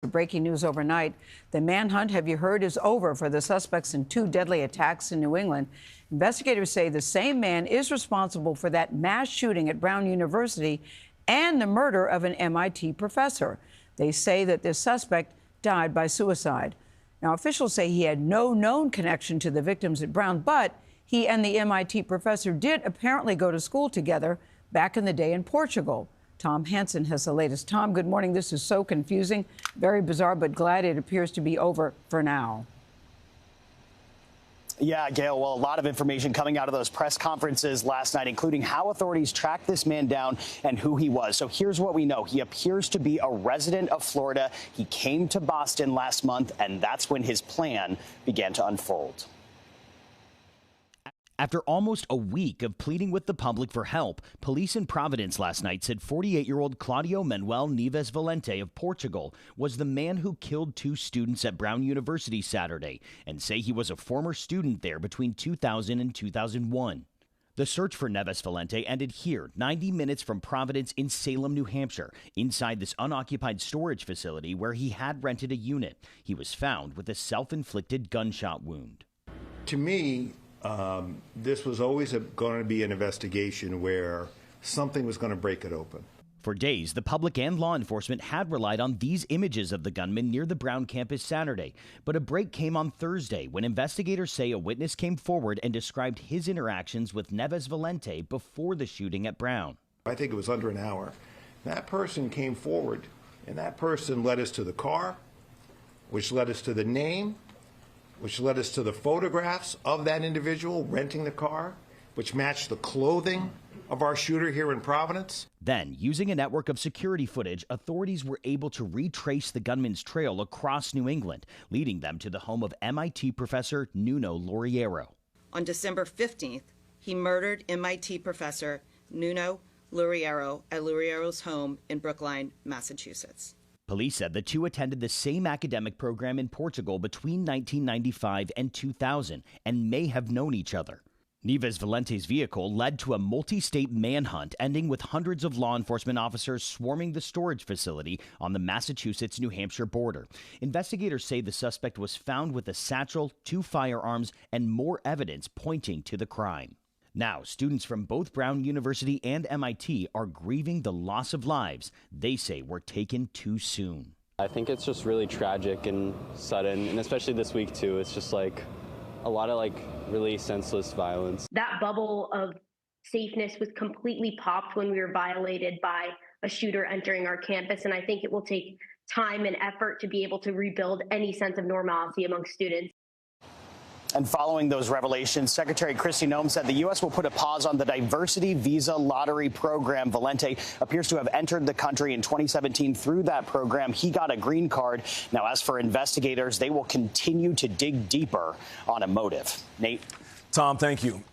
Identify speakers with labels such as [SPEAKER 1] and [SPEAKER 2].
[SPEAKER 1] Breaking news overnight. The manhunt, have you heard, is over for the suspects in two deadly attacks in New England. Investigators say the same man is responsible for that mass shooting at Brown University and the murder of an MIT professor. They say that the suspect died by suicide. Now, officials say he had no known connection to the victims at Brown, but he and the MIT professor did apparently go to school together back in the day in Portugal. Tom Hanson has the latest. Tom, good morning. This is so confusing, very bizarre, but glad it appears to be over for now.
[SPEAKER 2] Yeah, Gayle, well, a lot of information coming out of those press conferences last night, including how authorities tracked this man down and who he was. So here's what we know. He appears to be a resident of Florida. He came to Boston last month, and that's when his plan began to unfold.
[SPEAKER 3] After almost a week of pleading with the public for help, police in Providence last night said 48-year-old Claudio Manuel Neves Valente of Portugal was the man who killed two students at Brown University Saturday and say he was a former student there between 2000 and 2001. The search for Neves Valente ended here, 90 minutes from Providence in Salem, New Hampshire, inside this unoccupied storage facility where he had rented a unit. He was found with a self-inflicted gunshot wound.
[SPEAKER 4] To me, this was always going to be an investigation where something was going to break it open.
[SPEAKER 3] For days, the public and law enforcement had relied on these images of the gunman near the Brown campus Saturday. But a break came on Thursday when investigators say a witness came forward and described his interactions with Neves Valente before the shooting at Brown.
[SPEAKER 4] I think it was under an hour. That person came forward, and that person led us to the car, which led us to the name, which led us to the photographs of that individual renting the car, which matched the clothing of our shooter here in Providence.
[SPEAKER 3] Then, using a network of security footage, authorities were able to retrace the gunman's trail across New England, leading them to the home of MIT professor Nuno Loriero.
[SPEAKER 5] On December 15th, he murdered MIT professor Nuno Loriero at Loriero's home in Brookline, Massachusetts.
[SPEAKER 3] Police said the two attended the same academic program in Portugal between 1995 and 2000 and may have known each other. Neves Valente's vehicle led to a multi-state manhunt, ending with hundreds of law enforcement officers swarming the storage facility on the Massachusetts-New Hampshire border. Investigators say the suspect was found with a satchel, two firearms, and more evidence pointing to the crime. Now, students from both Brown University and MIT are grieving the loss of lives they say were taken too soon.
[SPEAKER 6] I think it's just really tragic and sudden, and especially this week too. It's just like a lot of really senseless violence.
[SPEAKER 7] That bubble of safeness was completely popped when we were violated by a shooter entering our campus, and I think it will take time and effort to be able to rebuild any sense of normalcy among students.
[SPEAKER 2] And following those revelations, Secretary Kristi Noem said the U.S. will put a pause on the diversity visa lottery program. Valente appears to have entered the country in 2017 through that program. He got a green card. Now, as for investigators, they will continue to dig deeper on a motive. Nate.
[SPEAKER 8] Tom, thank you.